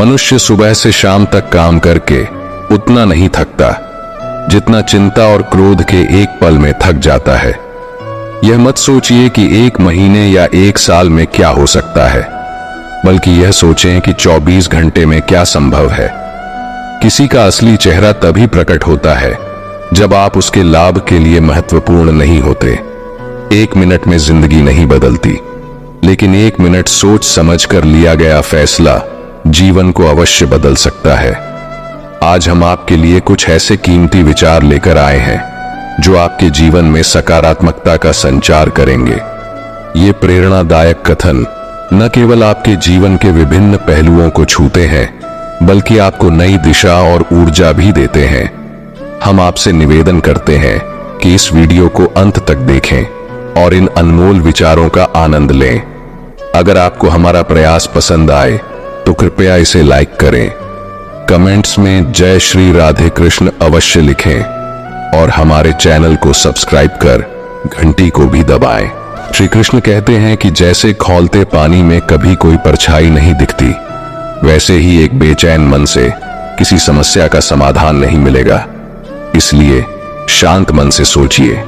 मनुष्य सुबह से शाम तक काम करके उतना नहीं थकता जितना चिंता और क्रोध के एक पल में थक जाता है। यह मत सोचिए कि 1 महीने या 1 साल में क्या हो सकता है, बल्कि यह सोचें कि 24 घंटे में क्या संभव है। किसी का असली चेहरा तभी प्रकट होता है जब आप उसके लाभ के लिए महत्वपूर्ण नहीं होते। 1 मिनट में जिंदगी नहीं बदलती, लेकिन 1 मिनट सोच समझ कर लिया गया फैसला जीवन को अवश्य बदल सकता है। आज हम आपके लिए कुछ ऐसे कीमती विचार लेकर आए हैं जो आपके जीवन में सकारात्मकता का संचार करेंगे। ये प्रेरणादायक कथन न केवल आपके जीवन के विभिन्न पहलुओं को छूते हैं, बल्कि आपको नई दिशा और ऊर्जा भी देते हैं। हम आपसे निवेदन करते हैं कि इस वीडियो को अंत तक देखें और इन अनमोल विचारों का आनंद लें। अगर आपको हमारा प्रयास पसंद आए तो कृपया इसे लाइक करें, कमेंट्स में जय श्री राधे कृष्ण अवश्य लिखें और हमारे चैनल को सब्सक्राइब कर घंटी को भी दबाएं। श्री कृष्ण कहते हैं कि जैसे खौलते पानी में कभी कोई परछाई नहीं दिखती, वैसे ही एक बेचैन मन से किसी समस्या का समाधान नहीं मिलेगा। इसलिए शांत मन से सोचिए,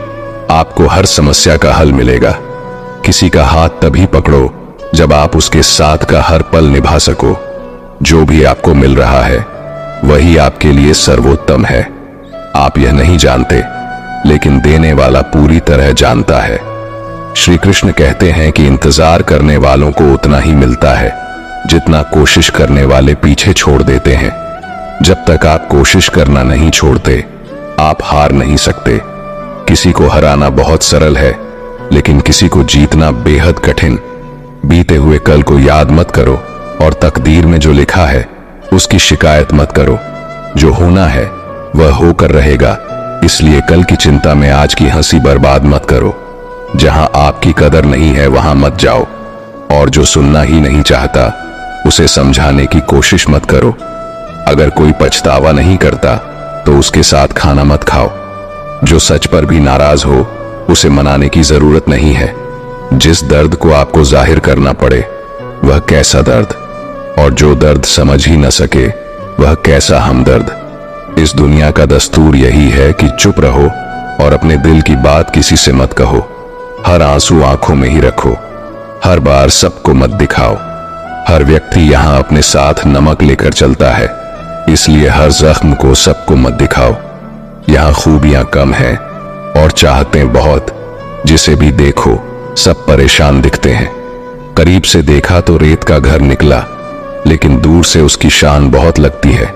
आपको हर समस्या का हल मिलेगा। किसी का हाथ तभी पकड़ो जब आप उसके साथ का हर पल निभा सको। जो भी आपको मिल रहा है वही आपके लिए सर्वोत्तम है। आप यह नहीं जानते, लेकिन देने वाला पूरी तरह जानता है। श्री कृष्ण कहते हैं कि इंतजार करने वालों को उतना ही मिलता है जितना कोशिश करने वाले पीछे छोड़ देते हैं। जब तक आप कोशिश करना नहीं छोड़ते, आप हार नहीं सकते। किसी को हराना बहुत सरल है, लेकिन किसी को जीतना बेहद कठिन। बीते हुए कल को याद मत करो और तकदीर में जो लिखा है उसकी शिकायत मत करो। जो होना है वह होकर रहेगा, इसलिए कल की चिंता में आज की हंसी बर्बाद मत करो। जहां आपकी कदर नहीं है वहां मत जाओ, और जो सुनना ही नहीं चाहता उसे समझाने की कोशिश मत करो। अगर कोई पछतावा नहीं करता तो उसके साथ खाना मत खाओ। जो सच पर भी नाराज हो उसे मनाने की जरूरत नहीं है। जिस दर्द को आपको जाहिर करना पड़े वह कैसा दर्द, और जो दर्द समझ ही न सके वह कैसा हमदर्द। इस दुनिया का दस्तूर यही है कि चुप रहो और अपने दिल की बात किसी से मत कहो। हर आंसू आंखों में ही रखो, हर बार सबको मत दिखाओ। हर व्यक्ति यहाँ अपने साथ नमक लेकर चलता है, इसलिए हर जख्म को सबको मत दिखाओ। यहाँ खूबियां कम हैं और चाहतें बहुत। जिसे भी देखो सब परेशान दिखते हैं। करीब से देखा तो रेत का घर निकला, लेकिन दूर से उसकी शान बहुत लगती है।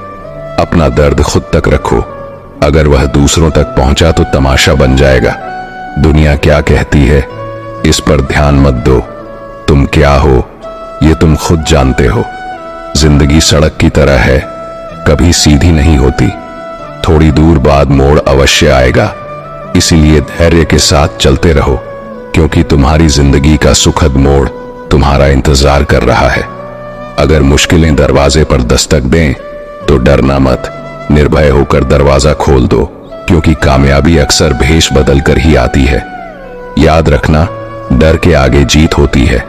अपना दर्द खुद तक रखो, अगर वह दूसरों तक पहुंचा तो तमाशा बन जाएगा। दुनिया क्या कहती है इस पर ध्यान मत दो। तुम क्या हो ये तुम खुद जानते हो। जिंदगी सड़क की तरह है, कभी सीधी नहीं होती। थोड़ी दूर बाद मोड़ अवश्य आएगा, इसीलिए धैर्य के साथ चलते रहो, क्योंकि तुम्हारी जिंदगी का सुखद मोड़ तुम्हारा इंतजार कर रहा है। अगर मुश्किलें दरवाजे पर दस्तक दें तो डरना मत, निर्भय होकर दरवाजा खोल दो, क्योंकि कामयाबी अक्सर भेष बदल कर ही आती है। याद रखना, डर के आगे जीत होती है।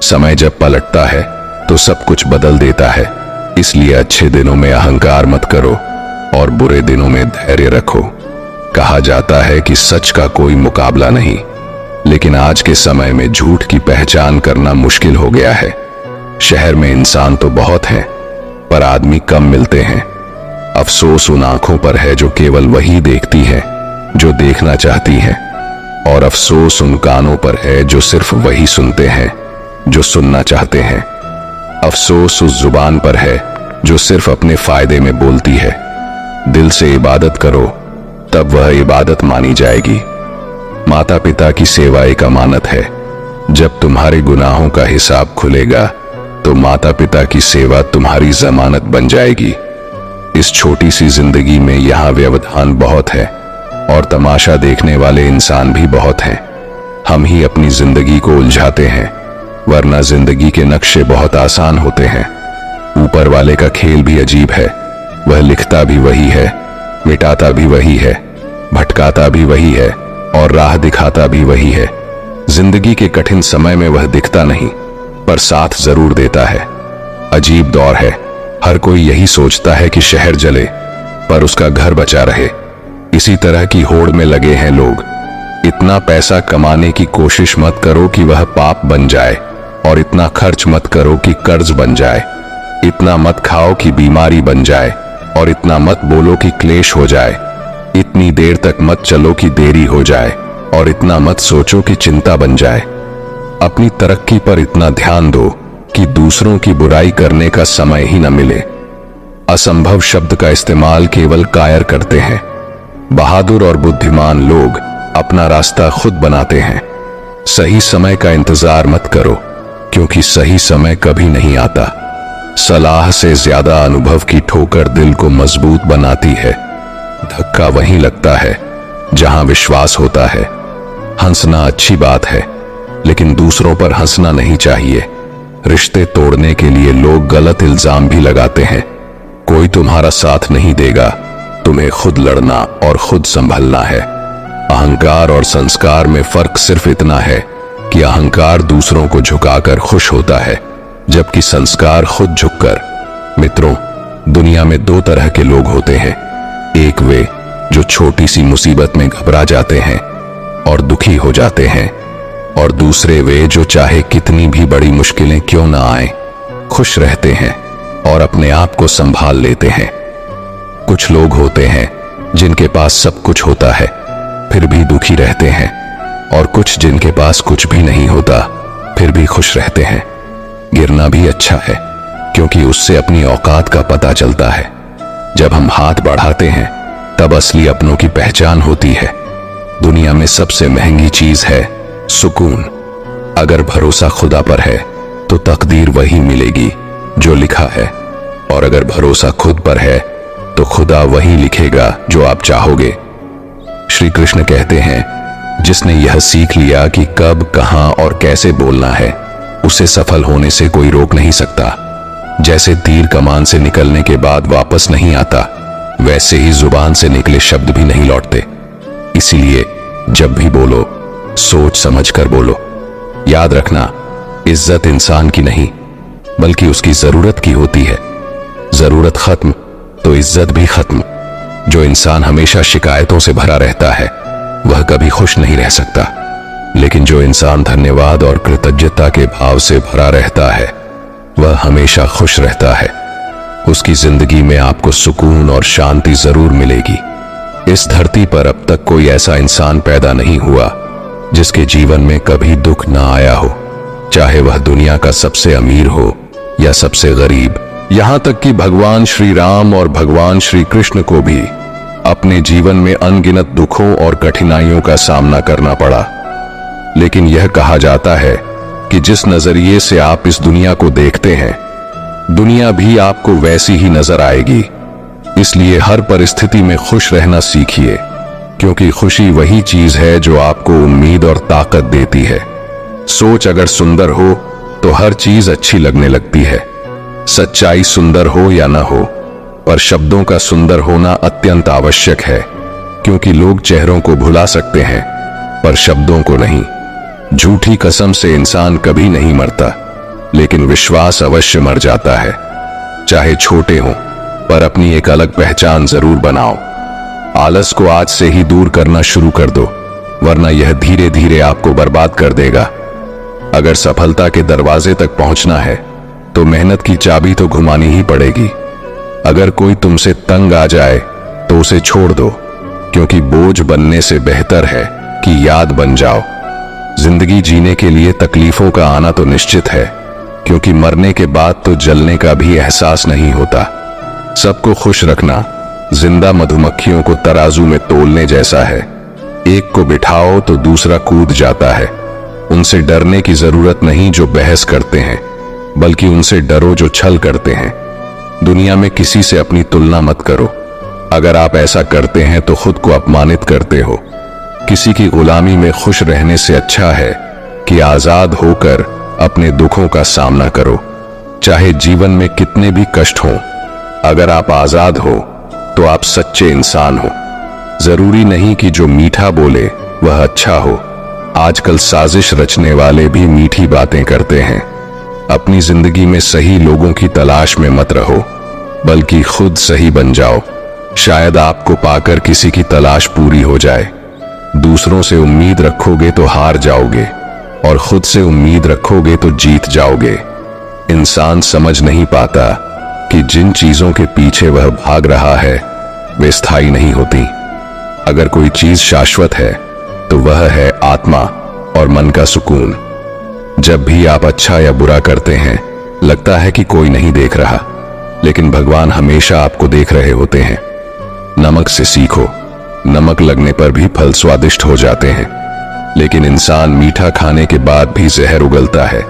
समय जब पलटता है तो सब कुछ बदल देता है। इसलिए अच्छे दिनों में अहंकार मत करो और बुरे दिनों में धैर्य रखो। कहा जाता है कि सच का कोई मुकाबला नहीं, लेकिन आज के समय में झूठ की पहचान करना मुश्किल हो गया है। शहर में इंसान तो बहुत हैं, पर आदमी कम मिलते हैं। अफसोस उन आंखों पर है जो केवल वही देखती हैं जो देखना चाहती हैं, और अफसोस उन कानों पर है जो सिर्फ वही सुनते हैं जो सुनना चाहते हैं। अफसोस उस जुबान पर है जो सिर्फ अपने फायदे में बोलती है। दिल से इबादत करो, तब वह इबादत मानी जाएगी। माता पिता की सेवा एक अमानत है। जब तुम्हारे गुनाहों का हिसाब खुलेगा तो माता पिता की सेवा तुम्हारी जमानत बन जाएगी। इस छोटी सी जिंदगी में यहाँ व्यवधान बहुत है और तमाशा देखने वाले इंसान भी बहुत हैं। हम ही अपनी जिंदगी को उलझाते हैं, वरना जिंदगी के नक्शे बहुत आसान होते हैं। ऊपर वाले का खेल भी अजीब है, वह लिखता भी वही है, मिटाता भी वही है, भटकाता भी वही है और राह दिखाता भी वही है। जिंदगी के कठिन समय में वह दिखता नहीं, पर साथ जरूर देता है। अजीब दौर है, हर कोई यही सोचता है कि शहर जले पर उसका घर बचा रहे। इसी तरह की होड़ में लगे हैं लोग। इतना पैसा कमाने की कोशिश मत करो कि वह पाप बन जाए, और इतना खर्च मत करो कि कर्ज बन जाए। इतना मत खाओ कि बीमारी बन जाए, और इतना मत बोलो कि क्लेश हो जाए। इतनी देर तक मत चलो कि देरी हो जाए, और इतना मत सोचो कि चिंता बन जाए। अपनी तरक्की पर इतना ध्यान दो कि दूसरों की बुराई करने का समय ही न मिले। असंभव शब्द का इस्तेमाल केवल कायर करते हैं। बहादुर और बुद्धिमान लोग अपना रास्ता खुद बनाते हैं। सही समय का इंतजार मत करो, क्योंकि सही समय कभी नहीं आता। सलाह से ज्यादा अनुभव की ठोकर दिल को मजबूत बनाती है। धक्का वहीं लगता है जहां विश्वास होता है। हंसना अच्छी बात है, लेकिन दूसरों पर हंसना नहीं चाहिए। रिश्ते तोड़ने के लिए लोग गलत इल्जाम भी लगाते हैं। कोई तुम्हारा साथ नहीं देगा, तुम्हें खुद लड़ना और खुद संभलना है। अहंकार और संस्कार में फर्क सिर्फ इतना है कि अहंकार दूसरों को झुकाकर खुश होता है, जबकि संस्कार खुद झुककर। मित्रों, दुनिया में दो तरह के लोग होते हैं। एक वे जो छोटी सी मुसीबत में घबरा जाते हैं और दुखी हो जाते हैं, और दूसरे वे जो चाहे कितनी भी बड़ी मुश्किलें क्यों ना आए, खुश रहते हैं और अपने आप को संभाल लेते हैं। कुछ लोग होते हैं जिनके पास सब कुछ होता है फिर भी दुखी रहते हैं, और कुछ जिनके पास कुछ भी नहीं होता फिर भी खुश रहते हैं। गिरना भी अच्छा है, क्योंकि उससे अपनी औकात का पता चलता है। जब हम हाथ बढ़ाते हैं तब असली अपनों की पहचान होती है। दुनिया में सबसे महंगी चीज है सुकून। अगर भरोसा खुदा पर है तो तकदीर वही मिलेगी जो लिखा है, और अगर भरोसा खुद पर है तो खुदा वही लिखेगा जो आप चाहोगे। श्री कृष्ण कहते हैं, जिसने यह सीख लिया कि कब, कहां और कैसे बोलना है, उसे सफल होने से कोई रोक नहीं सकता। जैसे तीर कमान से निकलने के बाद वापस नहीं आता, वैसे ही जुबान से निकले शब्द भी नहीं लौटते। इसीलिए जब भी बोलो सोच समझ कर बोलो। याद रखना, इज्जत इंसान की नहीं बल्कि उसकी जरूरत की होती है। जरूरत खत्म तो इज्जत भी खत्म। जो इंसान हमेशा शिकायतों से भरा रहता है वह कभी खुश नहीं रह सकता, लेकिन जो इंसान धन्यवाद और कृतज्ञता के भाव से भरा रहता है वह हमेशा खुश रहता है। उसकी जिंदगी में आपको सुकून और शांति जरूर मिलेगी। इस धरती पर अब तक कोई ऐसा इंसान पैदा नहीं हुआ जिसके जीवन में कभी दुख ना आया हो, चाहे वह दुनिया का सबसे अमीर हो या सबसे गरीब। यहां तक कि भगवान श्री राम और भगवान श्री कृष्ण को भी अपने जीवन में अनगिनत दुखों और कठिनाइयों का सामना करना पड़ा। लेकिन यह कहा जाता है कि जिस नजरिए से आप इस दुनिया को देखते हैं, दुनिया भी आपको वैसी ही नजर आएगी। इसलिए हर परिस्थिति में खुश रहना सीखिए, क्योंकि खुशी वही चीज है जो आपको उम्मीद और ताकत देती है। सोच अगर सुंदर हो तो हर चीज अच्छी लगने लगती है। सच्चाई सुंदर हो या ना हो, पर शब्दों का सुंदर होना अत्यंत आवश्यक है, क्योंकि लोग चेहरों को भुला सकते हैं पर शब्दों को नहीं। झूठी कसम से इंसान कभी नहीं मरता, लेकिन विश्वास अवश्य मर जाता है। चाहे छोटे हों, पर अपनी एक अलग पहचान जरूर बनाओ। आलस को आज से ही दूर करना शुरू कर दो, वरना यह धीरे धीरे आपको बर्बाद कर देगा। अगर सफलता के दरवाजे तक पहुंचना है तो मेहनत की चाबी तो घुमानी ही पड़ेगी। अगर कोई तुमसे तंग आ जाए तो उसे छोड़ दो, क्योंकि बोझ बनने से बेहतर है कि याद बन जाओ। जिंदगी जीने के लिए तकलीफों का आना तो निश्चित है, क्योंकि मरने के बाद तो जलने का भी एहसास नहीं होता। सबको खुश रखना जिंदा मधुमक्खियों को तराजू में तोलने जैसा है। एक को बिठाओ तो दूसरा कूद जाता है। उनसे डरने की जरूरत नहीं जो बहस करते हैं, बल्कि उनसे डरो जो छल करते हैं। दुनिया में किसी से अपनी तुलना मत करो। अगर आप ऐसा करते हैं तो खुद को अपमानित करते हो। किसी की गुलामी में खुश रहने से अच्छा है कि आजाद होकर अपने दुखों का सामना करो, चाहे जीवन में कितने भी कष्ट हों। अगर आप आजाद हो तो आप सच्चे इंसान हो। जरूरी नहीं कि जो मीठा बोले वह अच्छा हो। आजकल साजिश रचने वाले भी मीठी बातें करते हैं। अपनी जिंदगी में सही लोगों की तलाश में मत रहो, बल्कि खुद सही बन जाओ। शायद आपको पाकर किसी की तलाश पूरी हो जाए। दूसरों से उम्मीद रखोगे तो हार जाओगे, और खुद से उम्मीद रखोगे तो जीत जाओगे। इंसान समझ नहीं पाता कि जिन चीजों के पीछे वह भाग रहा है वे स्थायी नहीं होती। अगर कोई चीज शाश्वत है तो वह है आत्मा और मन का सुकून। जब भी आप अच्छा या बुरा करते हैं, लगता है कि कोई नहीं देख रहा, लेकिन भगवान हमेशा आपको देख रहे होते हैं। नमक से सीखो, नमक लगने पर भी फल स्वादिष्ट हो जाते हैं, लेकिन इंसान मीठा खाने के बाद भी जहर उगलता है।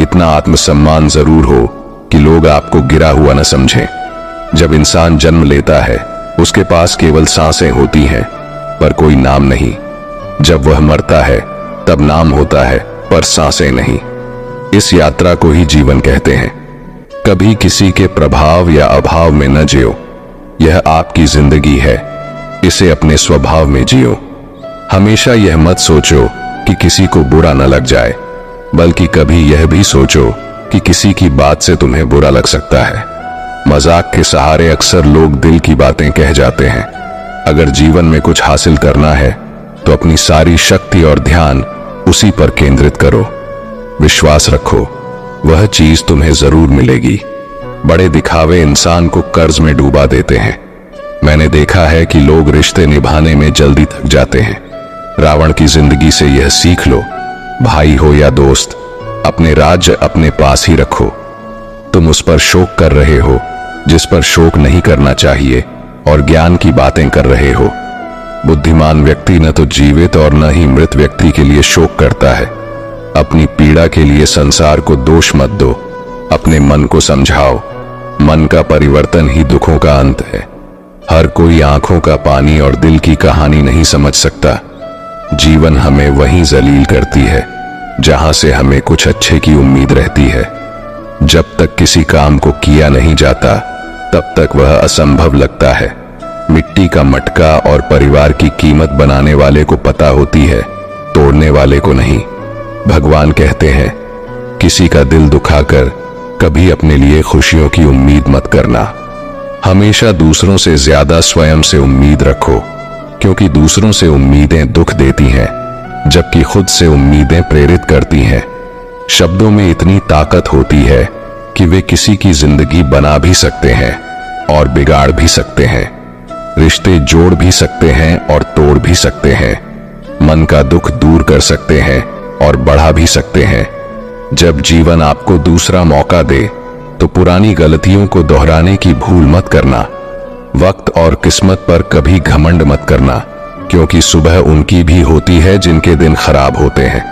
इतना आत्मसम्मान जरूर हो कि लोग आपको गिरा हुआ न समझें। जब इंसान जन्म लेता है, उसके पास केवल सांसें होती हैं, पर कोई नाम नहीं। जब वह मरता है, तब नाम होता है, पर सांसें नहीं। इस यात्रा को ही जीवन कहते हैं। कभी किसी के प्रभाव या अभाव में न जियो। यह आपकी जिंदगी है, इसे अपने स्वभाव में जियो। हमेशा यह मत सोचो कि किसी को बुरा न लग जाए, बल्कि कभी यह भी सोचो कि किसी की बात से तुम्हें बुरा लग सकता है। मजाक के सहारे अक्सर लोग दिल की बातें कह जाते हैं। अगर जीवन में कुछ हासिल करना है तो अपनी सारी शक्ति और ध्यान उसी पर केंद्रित करो। विश्वास रखो, वह चीज तुम्हें जरूर मिलेगी। बड़े दिखावे इंसान को कर्ज में डूबा देते हैं। मैंने देखा है कि लोग रिश्ते निभाने में जल्दी थक जाते हैं। रावण की जिंदगी से यह सीख लो, भाई हो या दोस्त, अपने राज्य अपने पास ही रखो। तुम उस पर शोक कर रहे हो जिस पर शोक नहीं करना चाहिए, और ज्ञान की बातें कर रहे हो। बुद्धिमान व्यक्ति न तो जीवित और न ही मृत व्यक्ति के लिए शोक करता है। अपनी पीड़ा के लिए संसार को दोष मत दो, अपने मन को समझाओ। मन का परिवर्तन ही दुखों का अंत है। हर कोई आंखों का पानी और दिल की कहानी नहीं समझ सकता। जीवन हमें वहीं जलील करती है जहां से हमें कुछ अच्छे की उम्मीद रहती है। जब तक किसी काम को किया नहीं जाता, तब तक वह असंभव लगता है। मिट्टी का मटका और परिवार की कीमत बनाने वाले को पता होती है, तोड़ने वाले को नहीं। भगवान कहते हैं, किसी का दिल दुखाकर कभी अपने लिए खुशियों की उम्मीद मत करना। हमेशा दूसरों से ज्यादा स्वयं से उम्मीद रखो, क्योंकि दूसरों से उम्मीदें दुख देती हैं, जबकि खुद से उम्मीदें प्रेरित करती हैं। शब्दों में इतनी ताकत होती है कि वे किसी की जिंदगी बना भी सकते हैं और बिगाड़ भी सकते हैं। रिश्ते जोड़ भी सकते हैं और तोड़ भी सकते हैं। मन का दुख दूर कर सकते हैं और बढ़ा भी सकते हैं। जब जीवन आपको दूसरा मौका दे, तो पुरानी गलतियों को दोहराने की भूल मत करना। वक्त और किस्मत पर कभी घमंड मत करना, क्योंकि सुबह उनकी भी होती है जिनके दिन खराब होते हैं।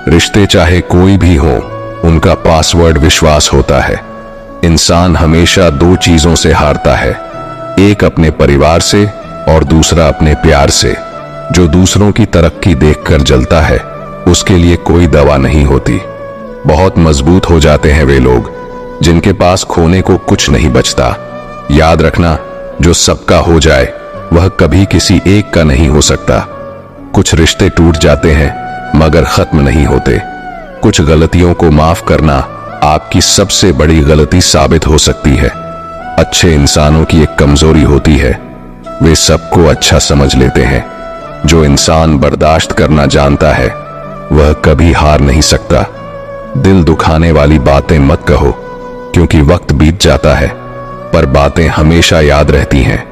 रिश्ते चाहे कोई भी हो, उनका पासवर्ड विश्वास होता है। इंसान हमेशा दो चीजों से हारता है, एक अपने परिवार से और दूसरा अपने प्यार से। जो दूसरों की तरक्की देखकर जलता है, उसके लिए कोई दवा नहीं होती। बहुत मजबूत हो जाते हैं वे लोग जिनके पास खोने को कुछ नहीं बचता। याद रखना, जो सबका हो जाए वह कभी किसी एक का नहीं हो सकता। कुछ रिश्ते टूट जाते हैं मगर खत्म नहीं होते। कुछ गलतियों को माफ करना आपकी सबसे बड़ी गलती साबित हो सकती है। अच्छे इंसानों की एक कमजोरी होती है, वे सबको अच्छा समझ लेते हैं। जो इंसान बर्दाश्त करना जानता है, वह कभी हार नहीं सकता। दिल दुखाने वाली बातें मत कहो, क्योंकि वक्त बीत जाता है, पर बातें हमेशा याद रहती हैं।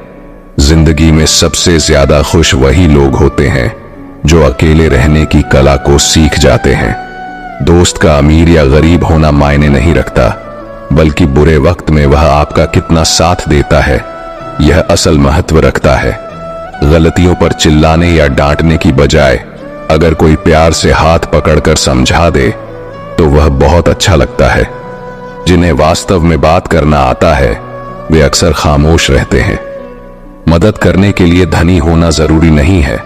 जिंदगी में सबसे ज्यादा खुश वही लोग होते हैं जो अकेले रहने की कला को सीख जाते हैं। दोस्त का अमीर या गरीब होना मायने नहीं रखता, बल्कि बुरे वक्त में वह आपका कितना साथ देता है, यह असल महत्व रखता है। गलतियों पर चिल्लाने या डांटने की बजाय अगर कोई प्यार से हाथ पकड़कर समझा दे, तो वह बहुत अच्छा लगता है। जिन्हें वास्तव में बात करना आता है, वे अक्सर खामोश रहते हैं। मदद करने के लिए धनी होना जरूरी नहीं है,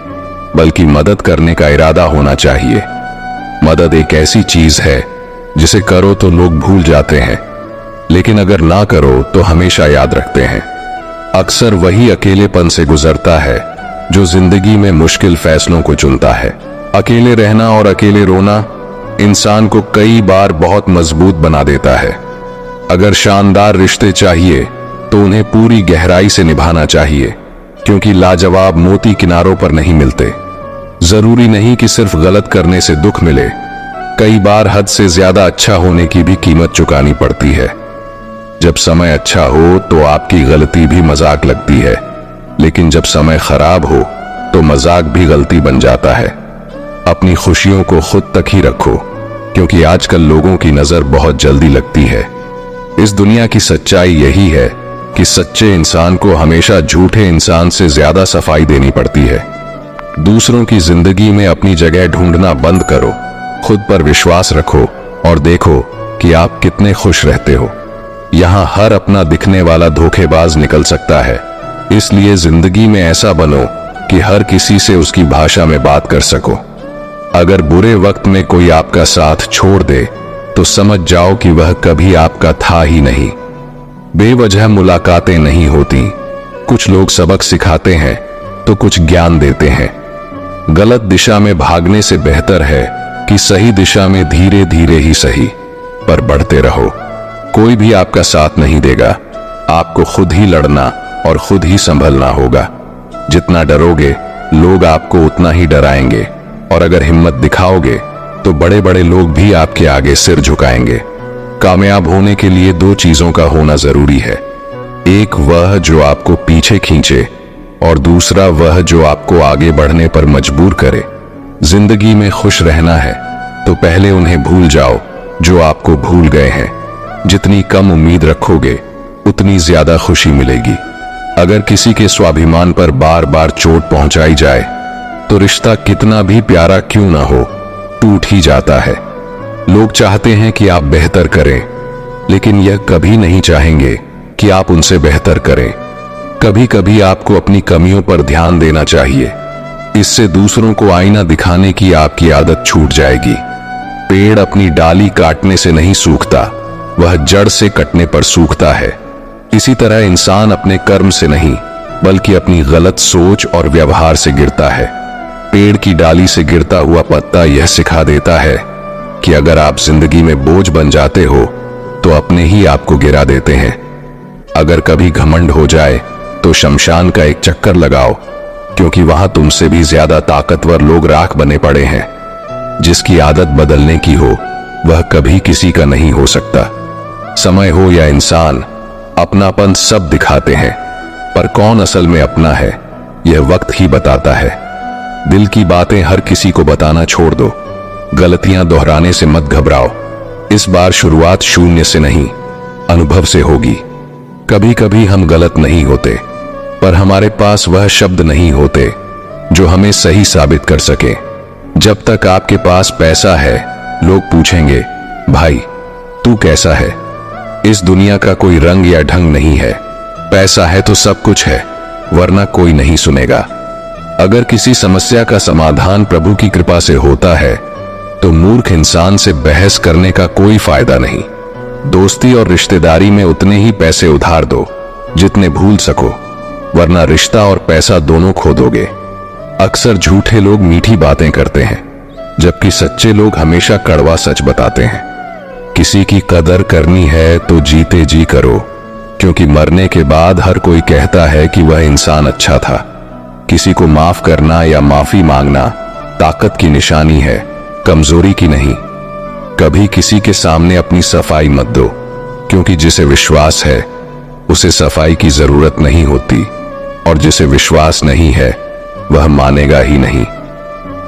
बल्कि मदद करने का इरादा होना चाहिए। मदद एक ऐसी चीज है जिसे करो तो लोग भूल जाते हैं, लेकिन अगर ना करो तो हमेशा याद रखते हैं। अक्सर वही अकेलेपन से गुजरता है जो जिंदगी में मुश्किल फैसलों को चुनता है। अकेले रहना और अकेले रोना इंसान को कई बार बहुत मजबूत बना देता है। अगर शानदार रिश्ते चाहिए तो उन्हें पूरी गहराई से निभाना चाहिए, क्योंकि लाजवाब मोती किनारों पर नहीं मिलते। जरूरी नहीं कि सिर्फ गलत करने से दुख मिले, कई बार हद से ज्यादा अच्छा होने की भी कीमत चुकानी पड़ती है। जब समय अच्छा हो तो आपकी गलती भी मजाक लगती है, लेकिन जब समय खराब हो तो मजाक भी गलती बन जाता है। अपनी खुशियों को खुद तक ही रखो, क्योंकि आजकल लोगों की नजर बहुत जल्दी लगती है। इस दुनिया की सच्चाई यही है कि सच्चे इंसान को हमेशा झूठे इंसान से ज्यादा सफाई देनी पड़ती है। दूसरों की जिंदगी में अपनी जगह ढूंढना बंद करो, खुद पर विश्वास रखो और देखो कि आप कितने खुश रहते हो। यहाँ हर अपना दिखने वाला धोखेबाज निकल सकता है, इसलिए जिंदगी में ऐसा बनो कि हर किसी से उसकी भाषा में बात कर सको। अगर बुरे वक्त में कोई आपका साथ छोड़ दे तो समझ जाओ कि वह कभी आपका था ही नहीं। बेवजह मुलाकातें नहीं होती, कुछ लोग सबक सिखाते हैं तो कुछ ज्ञान देते हैं। गलत दिशा में भागने से बेहतर है कि सही दिशा में धीरे धीरे ही सही पर बढ़ते रहो। कोई भी आपका साथ नहीं देगा, आपको खुद ही लड़ना और खुद ही संभलना होगा। जितना डरोगे लोग आपको उतना ही डराएंगे, और अगर हिम्मत दिखाओगे तो बड़े बड़े लोग भी आपके आगे सिर झुकाएंगे। कामयाब होने के लिए दो चीजों का होना जरूरी है, एक वह जो आपको पीछे खींचे और दूसरा वह जो आपको आगे बढ़ने पर मजबूर करे। जिंदगी में खुश रहना है तो पहले उन्हें भूल जाओ जो आपको भूल गए हैं। जितनी कम उम्मीद रखोगे उतनी ज्यादा खुशी मिलेगी। अगर किसी के स्वाभिमान पर बार बार चोट पहुंचाई जाए तो रिश्ता कितना भी प्यारा क्यों ना हो, टूट ही जाता है। लोग चाहते हैं कि आप बेहतर करें, लेकिन यह कभी नहीं चाहेंगे कि आप उनसे बेहतर करें। कभी कभी आपको अपनी कमियों पर ध्यान देना चाहिए, इससे दूसरों को आईना दिखाने की आपकी आदत छूट जाएगी। पेड़ अपनी डाली काटने से नहीं सूखता, वह जड़ से कटने पर सूखता है। इसी तरह इंसान अपने कर्म से नहीं बल्कि अपनी गलत सोच और व्यवहार से गिरता है। पेड़ की डाली से गिरता हुआ पत्ता यह सिखा देता है कि अगर आप जिंदगी में बोझ बन जाते हो तो अपने ही आपको गिरा देते हैं। अगर कभी घमंड हो जाए तो शमशान का एक चक्कर लगाओ, क्योंकि वहां तुमसे भी ज्यादा ताकतवर लोग राख बने पड़े हैं। जिसकी आदत बदलने की हो वह कभी किसी का नहीं हो सकता। समय हो या इंसान, अपनापन सब दिखाते हैं, पर कौन असल में अपना है यह वक्त ही बताता है। दिल की बातें हर किसी को बताना छोड़ दो, गलतियां दोहराने से मत घबराओ। इस बार शुरुआत शून्य से नहीं, अनुभव से होगी। कभी कभी हम गलत नहीं होते, पर हमारे पास वह शब्द नहीं होते जो हमें सही साबित कर सके। जब तक आपके पास पैसा है लोग पूछेंगे, भाई तू कैसा है। इस दुनिया का कोई रंग या ढंग नहीं है, पैसा है तो सब कुछ है, वरना कोई नहीं सुनेगा। अगर किसी समस्या का समाधान प्रभु की कृपा से होता है तो मूर्ख इंसान से बहस करने का कोई फायदा नहीं। दोस्ती और रिश्तेदारी में उतने ही पैसे उधार दो जितने भूल सको, वरना रिश्ता और पैसा दोनों खो दोगे। अक्सर झूठे लोग मीठी बातें करते हैं, जबकि सच्चे लोग हमेशा कड़वा सच बताते हैं। किसी की कदर करनी है तो जीते जी करो, क्योंकि मरने के बाद हर कोई कहता है कि वह इंसान अच्छा था। किसी को माफ करना या माफी मांगना ताकत की निशानी है, कमजोरी की नहीं। कभी किसी के सामने अपनी सफाई मत दो, क्योंकि जिसे विश्वास है उसे सफाई की जरूरत नहीं होती, और जिसे विश्वास नहीं है वह मानेगा ही नहीं।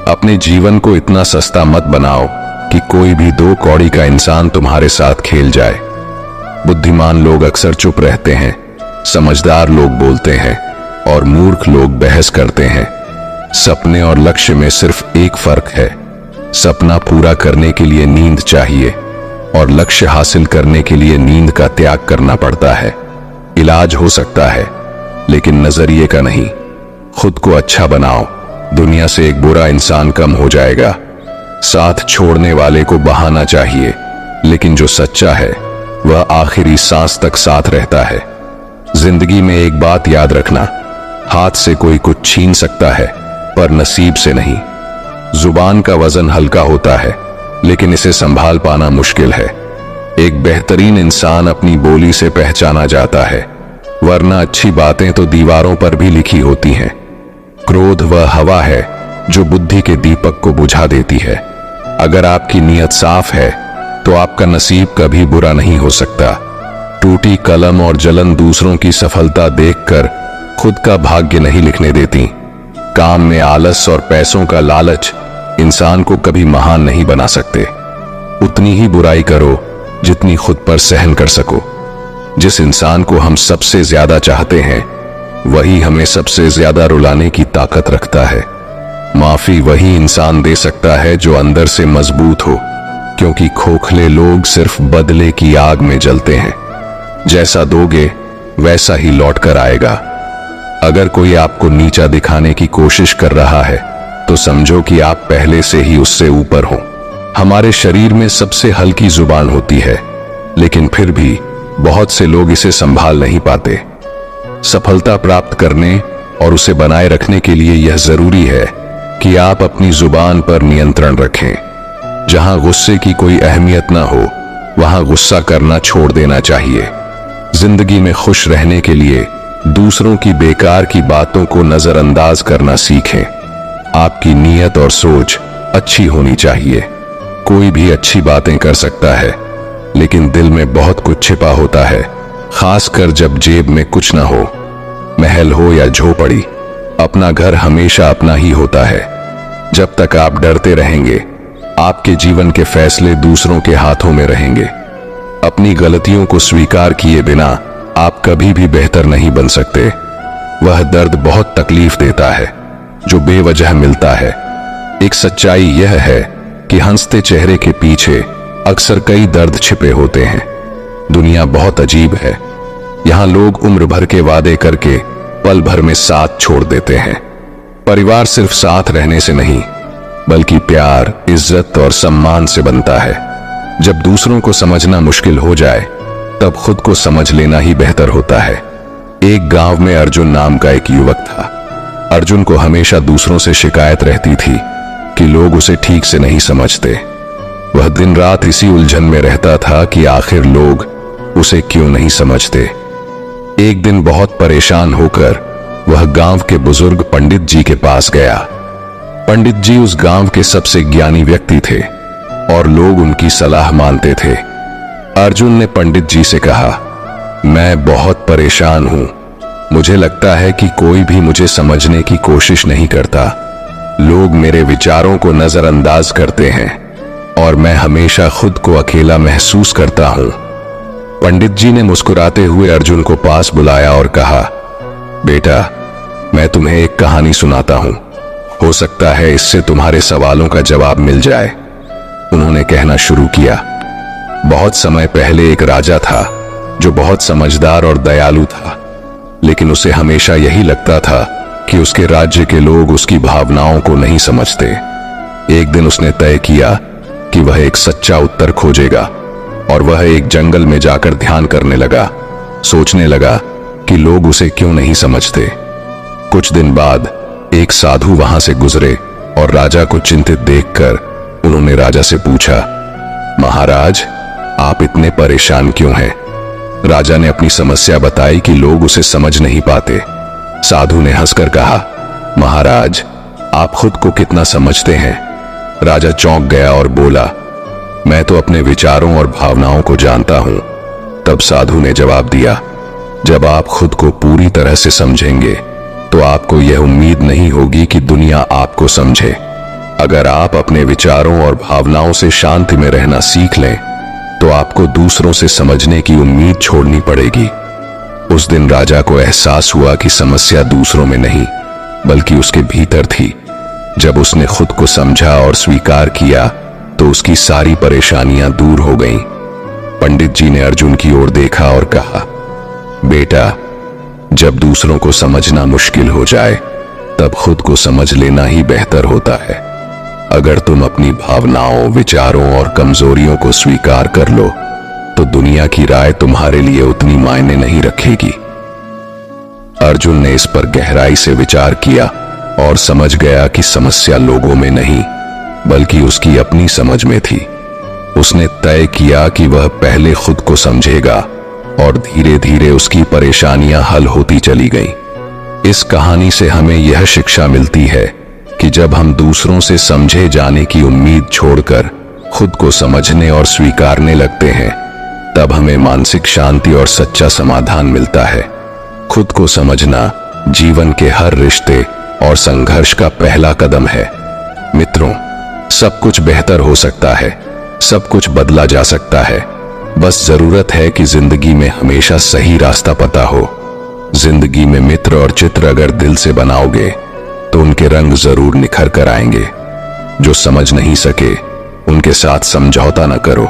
अपने जीवन को इतना सस्ता मत बनाओ कि कोई भी दो कौड़ी का इंसान तुम्हारे साथ खेल जाए। बुद्धिमान लोग अक्सर चुप रहते हैं, समझदार लोग बोलते हैं और मूर्ख लोग बहस करते हैं। सपने और लक्ष्य में सिर्फ एक फर्क है, सपना पूरा करने के लिए नींद चाहिए और लक्ष्य हासिल करने के लिए नींद का त्याग करना पड़ता है। इलाज हो सकता है लेकिन नजरिए का नहीं। खुद को अच्छा बनाओ, दुनिया से एक बुरा इंसान कम हो जाएगा। साथ छोड़ने वाले को बहाना चाहिए, लेकिन जो सच्चा है वह आखिरी सांस तक साथ रहता है। जिंदगी में एक बात याद रखना, हाथ से कोई कुछ छीन सकता है पर नसीब से नहीं। जुबान का वजन हल्का होता है, लेकिन इसे संभाल पाना मुश्किल है। एक बेहतरीन इंसान अपनी बोली से पहचाना जाता है, वरना अच्छी बातें तो दीवारों पर भी लिखी होती हैं। क्रोध वह हवा है जो बुद्धि के दीपक को बुझा देती है। अगर आपकी नीयत साफ है तो आपका नसीब कभी बुरा नहीं हो सकता। टूटी कलम और जलन दूसरों की सफलता देखकर खुद का भाग्य नहीं लिखने देती। काम में आलस और पैसों का लालच इंसान को कभी महान नहीं बना सकते। उतनी ही बुराई करो जितनी खुद पर सहन कर सको। जिस इंसान को हम सबसे ज्यादा चाहते हैं वही हमें सबसे ज्यादा रुलाने की ताकत रखता है। माफी वही इंसान दे सकता है जो अंदर से मजबूत हो, क्योंकि खोखले लोग सिर्फ बदले की आग में जलते हैं। जैसा दोगे वैसा ही लौट कर आएगा। अगर कोई आपको नीचा दिखाने की कोशिश कर रहा है तो समझो कि आप पहले से ही उससे ऊपर हो। हमारे शरीर में सबसे हल्की जुबान होती है, लेकिन फिर भी बहुत से लोग इसे संभाल नहीं पाते। सफलता प्राप्त करने और उसे बनाए रखने के लिए यह जरूरी है कि आप अपनी जुबान पर नियंत्रण रखें। जहां गुस्से की कोई अहमियत ना हो वहां गुस्सा करना छोड़ देना चाहिए। जिंदगी में खुश रहने के लिए दूसरों की बेकार की बातों को नजरअंदाज करना सीखें। आपकी नीयत और सोच अच्छी होनी चाहिए। कोई भी अच्छी बातें कर सकता है, लेकिन दिल में बहुत कुछ छिपा होता है, खासकर जब जेब में कुछ ना हो। महल हो या झोपड़ी, अपना घर हमेशा अपना ही होता है। जब तक आप डरते रहेंगे आपके जीवन के फैसले दूसरों के हाथों में रहेंगे। अपनी गलतियों को स्वीकार किए बिना आप कभी भी बेहतर नहीं बन सकते। वह दर्द बहुत तकलीफ देता है जो बेवजह मिलता है। एक सच्चाई यह है कि हंसते चेहरे के पीछे अक्सर कई दर्द छिपे होते हैं। दुनिया बहुत अजीब है। यहां लोग उम्र भर के वादे करके पल भर में साथ छोड़ देते हैं। परिवार सिर्फ साथ रहने से नहीं, बल्कि प्यार, इज्जत और सम्मान से बनता है। जब दूसरों को समझना मुश्किल हो जाए तब खुद को समझ लेना ही बेहतर होता है। एक गांव में अर्जुन नाम का एक युवक था। अर्जुन को हमेशा दूसरों से शिकायत रहती थी कि लोग उसे ठीक से नहीं समझते। वह दिन रात इसी उलझन में रहता था कि आखिर लोग उसे क्यों नहीं समझते। एक दिन बहुत परेशान होकर वह गांव के बुजुर्ग पंडित जी के पास गया। पंडित जी उस गांव के सबसे ज्ञानी व्यक्ति थे और लोग उनकी सलाह मानते थे। अर्जुन ने पंडित जी से कहा, मैं बहुत परेशान हूं। मुझे लगता है कि कोई भी मुझे समझने की कोशिश नहीं करता। लोग मेरे विचारों को नजरअंदाज करते हैं और मैं हमेशा खुद को अकेला महसूस करता हूं। पंडित जी ने मुस्कुराते हुए अर्जुन को पास बुलाया और कहा, बेटा, मैं तुम्हें एक कहानी सुनाता हूं। हो सकता है इससे तुम्हारे सवालों का जवाब मिल जाए। उन्होंने कहना शुरू किया, बहुत समय पहले एक राजा था जो बहुत समझदार और दयालु था, लेकिन उसे हमेशा यही लगता था कि उसके राज्य के लोग उसकी भावनाओं को नहीं समझते। एक दिन उसने तय किया कि वह एक सच्चा उत्तर खोजेगा और वह एक जंगल में जाकर ध्यान करने लगा। सोचने लगा कि लोग उसे क्यों नहीं समझते। कुछ दिन बाद एक साधु वहां से गुजरे और राजा को चिंतित देखकर उन्होंने राजा से पूछा, महाराज, आप इतने परेशान क्यों हैं? राजा ने अपनी समस्या बताई कि लोग उसे समझ नहीं पाते। साधु ने हंसकर कहा, महाराज, आप खुद को कितना समझते हैं? राजा चौंक गया और बोला, मैं तो अपने विचारों और भावनाओं को जानता हूं। तब साधु ने जवाब दिया, जब आप खुद को पूरी तरह से समझेंगे तो आपको यह उम्मीद नहीं होगी कि दुनिया आपको समझे। अगर आप अपने विचारों और भावनाओं से शांति में रहना सीख लें तो आपको दूसरों से समझने की उम्मीद छोड़नी पड़ेगी। उस दिन राजा को एहसास हुआ कि समस्या दूसरों में नहीं बल्कि उसके भीतर थी। जब उसने खुद को समझा और स्वीकार किया तो उसकी सारी परेशानियां दूर हो गईं। पंडित जी ने अर्जुन की ओर देखा और कहा, बेटा, जब दूसरों को समझना मुश्किल हो जाए तब खुद को समझ लेना ही बेहतर होता है। अगर तुम अपनी भावनाओं, विचारों और कमजोरियों को स्वीकार कर लो तो दुनिया की राय तुम्हारे लिए उतनी मायने नहीं रखेगी। अर्जुन ने इस पर गहराई से विचार किया और समझ गया कि समस्या लोगों में नहीं बल्कि उसकी अपनी समझ में थी। उसने तय किया कि वह पहले खुद को समझेगा और धीरे धीरे उसकी परेशानियां हल होती चली गईं। इस कहानी से हमें यह शिक्षा मिलती है कि जब हम दूसरों से समझे जाने की उम्मीद छोड़कर खुद को समझने और स्वीकारने लगते हैं, तब हमें मानसिक शांति और सच्चा समाधान मिलता है। खुद को समझना जीवन के हर रिश्ते और संघर्ष का पहला कदम है। मित्रों, सब कुछ बेहतर हो सकता है, सब कुछ बदला जा सकता है। बस जरूरत है कि जिंदगी में हमेशा सही रास्ता पता हो। जिंदगी में मित्र और चित्र अगर दिल से बनाओगे तो उनके रंग जरूर निखर कर आएंगे। जो समझ नहीं सके उनके साथ समझौता न करो।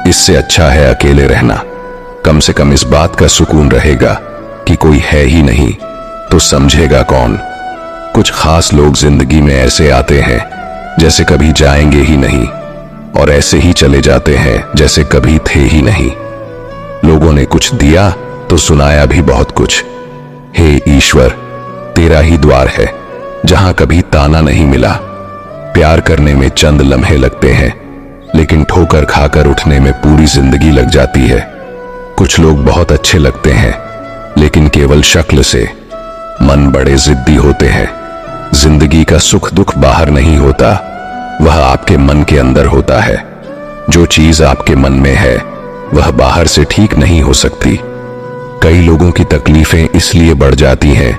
इससे अच्छा है अकेले रहना। कम से कम इस बात का सुकून रहेगा कि कोई है ही नहीं तो समझेगा कौन। कुछ खास लोग जिंदगी में ऐसे आते हैं जैसे कभी जाएंगे ही नहीं, और ऐसे ही चले जाते हैं जैसे कभी थे ही नहीं। लोगों ने कुछ दिया तो सुनाया भी बहुत कुछ। हे ईश्वर, तेरा ही द्वार है जहां कभी ताना नहीं मिला। प्यार करने में चंद लम्हे लगते हैं, लेकिन ठोकर खाकर उठने में पूरी जिंदगी लग जाती है। कुछ लोग बहुत अच्छे लगते हैं, लेकिन केवल शक्ल से। मन बड़े जिद्दी होते हैं। जिंदगी का सुख दुख बाहर नहीं होता, वह आपके मन के अंदर होता है। जो चीज आपके मन में है वह बाहर से ठीक नहीं हो सकती। कई लोगों की तकलीफें इसलिए बढ़ जाती हैं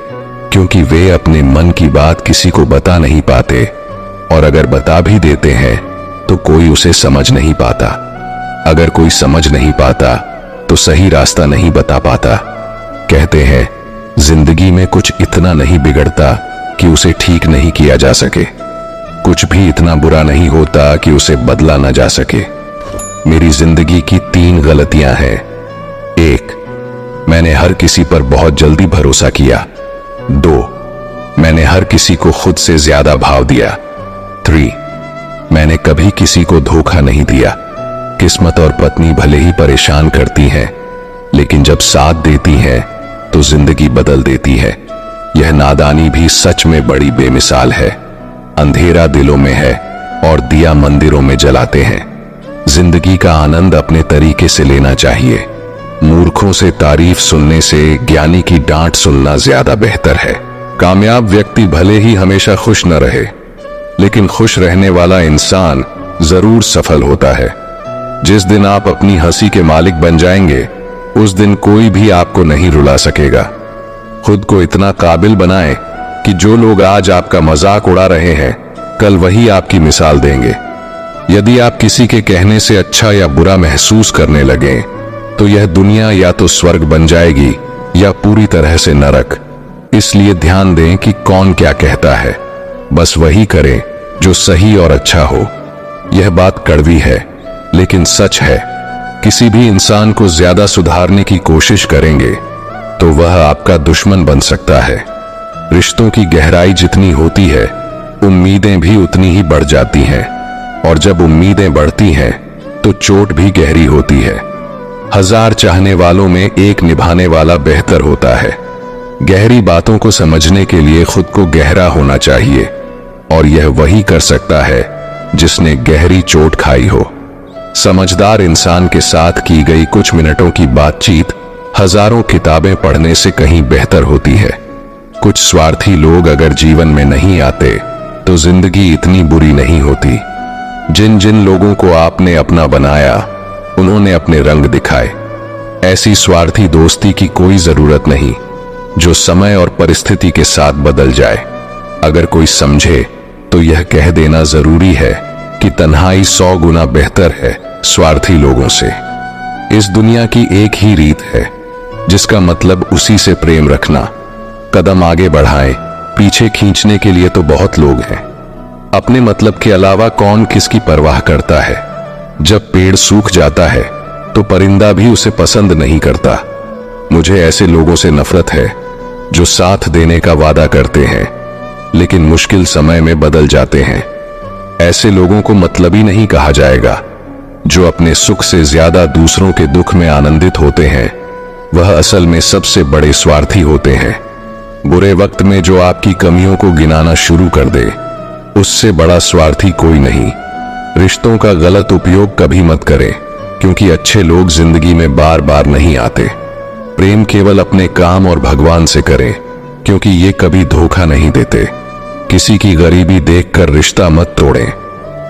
क्योंकि वे अपने मन की बात किसी को बता नहीं पाते, और अगर बता भी देते हैं तो कोई उसे समझ नहीं पाता। अगर कोई समझ नहीं पाता तो सही रास्ता नहीं बता पाता। कहते हैं जिंदगी में कुछ इतना नहीं बिगड़ता कि उसे ठीक नहीं किया जा सके। कुछ भी इतना बुरा नहीं होता कि उसे बदला ना जा सके। मेरी जिंदगी की 3 गलतियां हैं। 1, मैंने हर किसी पर बहुत जल्दी भरोसा किया। 2, मैंने हर किसी को खुद से ज्यादा भाव दिया। 3, मैंने कभी किसी को धोखा नहीं दिया। किस्मत और पत्नी भले ही परेशान करती हैं, लेकिन जब साथ देती हैं तो जिंदगी बदल देती है। यह नादानी भी सच में बड़ी बेमिसाल है। अंधेरा दिलों में है और दिया मंदिरों में जलाते हैं। जिंदगी का आनंद अपने तरीके से लेना चाहिए। मूर्खों से तारीफ सुनने से ज्ञानी की डांट सुनना ज्यादा बेहतर है। कामयाब व्यक्ति भले ही हमेशा खुश न रहे, लेकिन खुश रहने वाला इंसान जरूर सफल होता है। जिस दिन आप अपनी हंसी के मालिक बन जाएंगे, उस दिन कोई भी आपको नहीं रुला सकेगा। खुद को इतना काबिल बनाएं कि जो लोग आज आपका मजाक उड़ा रहे हैं, कल वही आपकी मिसाल देंगे। यदि आप किसी के कहने से अच्छा या बुरा महसूस करने लगें, तो यह दुनिया या तो स्वर्ग बन जाएगी या पूरी तरह से नरक। इसलिए ध्यान दें कि कौन क्या कहता है, बस वही करें जो सही और अच्छा हो। यह बात कड़वी है, लेकिन सच है। किसी भी इंसान को ज्यादा सुधारने की कोशिश करेंगे तो वह आपका दुश्मन बन सकता है। रिश्तों की गहराई जितनी होती है, उम्मीदें भी उतनी ही बढ़ जाती हैं, और जब उम्मीदें बढ़ती हैं तो चोट भी गहरी होती है। 1000 चाहने वालों में एक निभाने वाला बेहतर होता है। गहरी बातों को समझने के लिए खुद को गहरा होना चाहिए, और यह वही कर सकता है जिसने गहरी चोट खाई हो। समझदार इंसान के साथ की गई कुछ मिनटों की बातचीत हजारों किताबें पढ़ने से कहीं बेहतर होती है। कुछ स्वार्थी लोग अगर जीवन में नहीं आते तो जिंदगी इतनी बुरी नहीं होती। जिन जिन लोगों को आपने अपना बनाया, उन्होंने अपने रंग दिखाए। ऐसी स्वार्थी दोस्ती की कोई जरूरत नहीं जो समय और परिस्थिति के साथ बदल जाए। अगर कोई समझे तो यह कह देना जरूरी है कि तन्हाई 100 गुना बेहतर है स्वार्थी लोगों से। इस दुनिया की एक ही रीत है, जिसका मतलब उसी से प्रेम रखना। कदम आगे बढ़ाएं, पीछे खींचने के लिए तो बहुत लोग हैं। अपने मतलब के अलावा कौन किसकी परवाह करता है। जब पेड़ सूख जाता है तो परिंदा भी उसे पसंद नहीं करता। मुझे ऐसे लोगों से नफरत है जो साथ देने का वादा करते हैं लेकिन मुश्किल समय में बदल जाते हैं। ऐसे लोगों को मतलबी नहीं कहा जाएगा। जो अपने सुख से ज्यादा दूसरों के दुख में आनंदित होते हैं, वह असल में सबसे बड़े स्वार्थी होते हैं। बुरे वक्त में जो आपकी कमियों को गिनाना शुरू कर दे, उससे बड़ा स्वार्थी कोई नहीं। रिश्तों का गलत उपयोग कभी मत करें। क्योंकि अच्छे लोग जिंदगी में बार बार नहीं आते। प्रेम केवल अपने काम और भगवान से करें, क्योंकि ये कभी धोखा नहीं देते। किसी की गरीबी देखकर रिश्ता मत तोड़ें,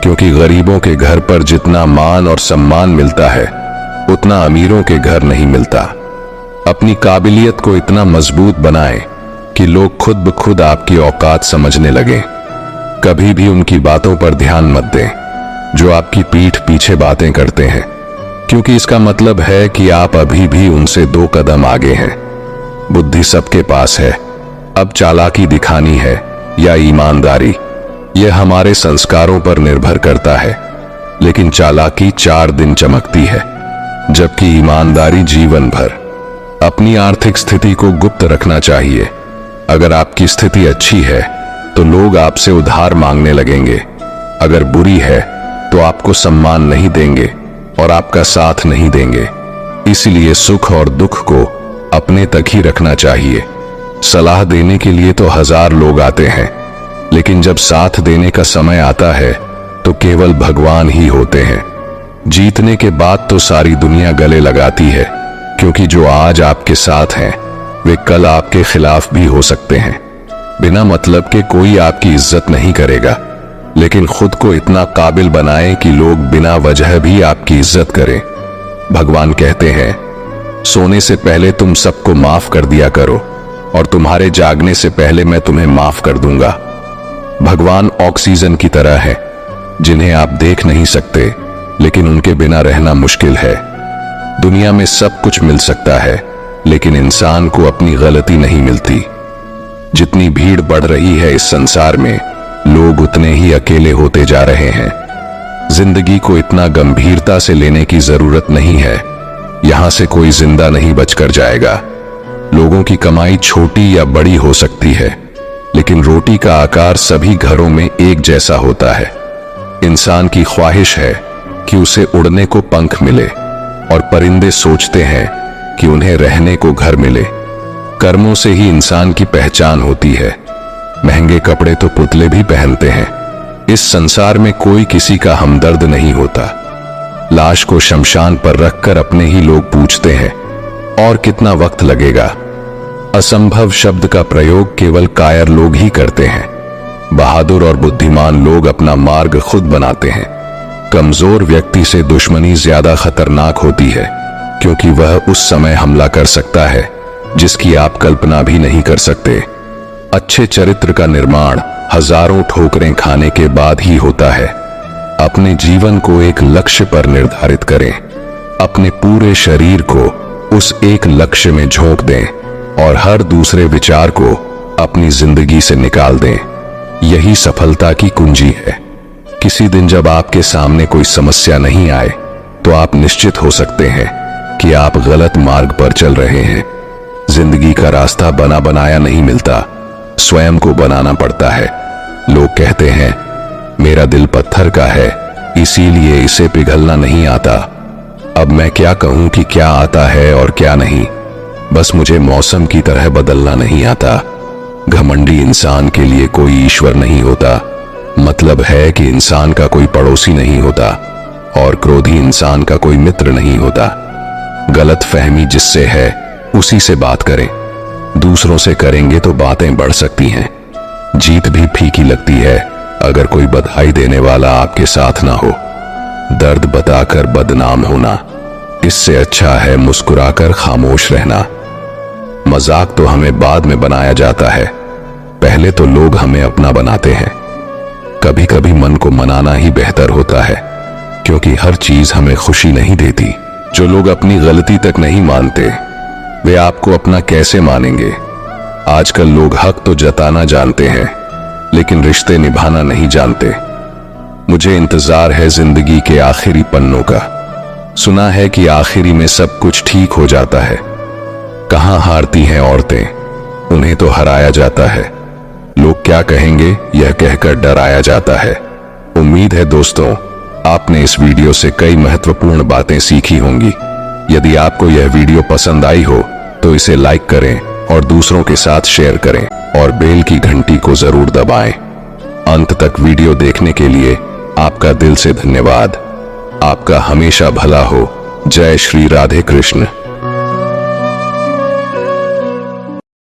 क्योंकि गरीबों के घर पर जितना मान और सम्मान मिलता है उतना अमीरों के घर नहीं मिलता। अपनी काबिलियत को इतना मजबूत बनाएं कि लोग खुद ब खुद आपकी औकात समझने लगें। कभी भी उनकी बातों पर ध्यान मत दें जो आपकी पीठ पीछे बातें करते हैं, क्योंकि इसका मतलब है कि आप अभी भी उनसे 2 कदम आगे हैं। बुद्धि सबके पास है, अब चालाकी दिखानी है या ईमानदारी, यह हमारे संस्कारों पर निर्भर करता है। लेकिन चालाकी 4 दिन चमकती है, जबकि ईमानदारी जीवन भर। अपनी आर्थिक स्थिति को गुप्त रखना चाहिए। अगर आपकी स्थिति अच्छी है तो लोग आपसे उधार मांगने लगेंगे, अगर बुरी है तो आपको सम्मान नहीं देंगे और आपका साथ नहीं देंगे। इसलिए सुख और दुख को अपने तक ही रखना चाहिए। सलाह देने के लिए तो 1000 लोग आते हैं, लेकिन जब साथ देने का समय आता है तो केवल भगवान ही होते हैं। जीतने के बाद तो सारी दुनिया गले लगाती है, क्योंकि जो आज आपके साथ हैं वे कल आपके खिलाफ भी हो सकते हैं। बिना मतलब के कोई आपकी इज्जत नहीं करेगा, लेकिन खुद को इतना काबिल बनाएं कि लोग बिना वजह भी आपकी इज्जत करें। भगवान कहते हैं, सोने से पहले तुम सबको माफ कर दिया करो और तुम्हारे जागने से पहले मैं तुम्हें माफ कर दूंगा। भगवान ऑक्सीजन की तरह है, जिन्हें आप देख नहीं सकते, लेकिन उनके बिना रहना मुश्किल है। दुनिया में सब कुछ मिल सकता है, लेकिन इंसान को अपनी गलती नहीं मिलती। जितनी भीड़ बढ़ रही है इस संसार में, लोग उतने ही अकेले होते जा रहे हैं। जिंदगी को इतना गंभीरता से लेने की जरूरत नहीं है। यहां से कोई जिंदा नहीं बचकर जाएगा। लोगों की कमाई छोटी या बड़ी हो सकती है, लेकिन रोटी का आकार सभी घरों में एक जैसा होता है। इंसान की ख्वाहिश है कि उसे उड़ने को पंख मिले, और परिंदे सोचते हैं कि उन्हें रहने को घर मिले। कर्मों से ही इंसान की पहचान होती है। महंगे कपड़े तो पुतले भी पहनते हैं। इस संसार में कोई किसी का हमदर्द नहीं होता। लाश को शमशान पर रखकर अपने ही लोग पूछते हैं, और कितना वक्त लगेगा। असंभव शब्द का प्रयोग केवल कायर लोग ही करते हैं। बहादुर और बुद्धिमान लोग अपना मार्ग खुद बनाते हैं। कमजोर व्यक्ति से दुश्मनी ज्यादा खतरनाक होती है, क्योंकि वह उस समय हमला कर सकता है जिसकी आप कल्पना भी नहीं कर सकते। अच्छे चरित्र का निर्माण हजारों ठोकरें खाने के बाद ही होता है। अपने जीवन को एक लक्ष्य पर निर्धारित करें, अपने पूरे शरीर को उस एक लक्ष्य में झोंक दें और हर दूसरे विचार को अपनी जिंदगी से निकाल दें। यही सफलता की कुंजी है। किसी दिन जब आपके सामने कोई समस्या नहीं आए तो आप निश्चित हो सकते हैं कि आप गलत मार्ग पर चल रहे हैं। जिंदगी का रास्ता बना बनाया नहीं मिलता, स्वयं को बनाना पड़ता है। लोग कहते हैं, मेरा दिल पत्थर का है, इसीलिए इसे पिघलना नहीं आता। अब मैं क्या कहूं कि क्या आता है और क्या नहीं। बस मुझे मौसम की तरह बदलना नहीं आता। घमंडी इंसान के लिए कोई ईश्वर नहीं होता। मतलब है कि इंसान का कोई पड़ोसी नहीं होता और क्रोधी इंसान का कोई मित्र नहीं होता। गलत फहमी जिससे है उसी से बात करें। दूसरों से करेंगे तो बातें बढ़ सकती हैं। जीत भी फीकी लगती है अगर कोई बधाई देने वाला आपके साथ ना हो। दर्द बताकर बदनाम होना, इससे अच्छा है मुस्कुराकर खामोश रहना। मजाक तो हमें बाद में बनाया जाता है, पहले तो लोग हमें अपना बनाते हैं। कभी कभी मन को मनाना ही बेहतर होता है, क्योंकि हर चीज हमें खुशी नहीं देती। जो लोग अपनी गलती तक नहीं मानते, वे आपको अपना कैसे मानेंगे। आजकल लोग हक तो जताना जानते हैं, लेकिन रिश्ते निभाना नहीं जानते। मुझे इंतजार है जिंदगी के आखिरी पन्नों का। सुना है कि आखिरी में सब कुछ ठीक हो जाता है। कहां हारती हैं औरतें, उन्हें तो हराया जाता है। लोग क्या कहेंगे यह कहकर डराया जाता है। उम्मीद है दोस्तों, आपने इस वीडियो से कई महत्वपूर्ण बातें सीखी होंगी। यदि आपको यह वीडियो पसंद आई हो तो इसे लाइक करें और दूसरों के साथ शेयर करें और बेल की घंटी को जरूर दबाएं। अंत तक वीडियो देखने के लिए आपका दिल से धन्यवाद। आपका हमेशा भला हो। जय श्री राधे कृष्ण।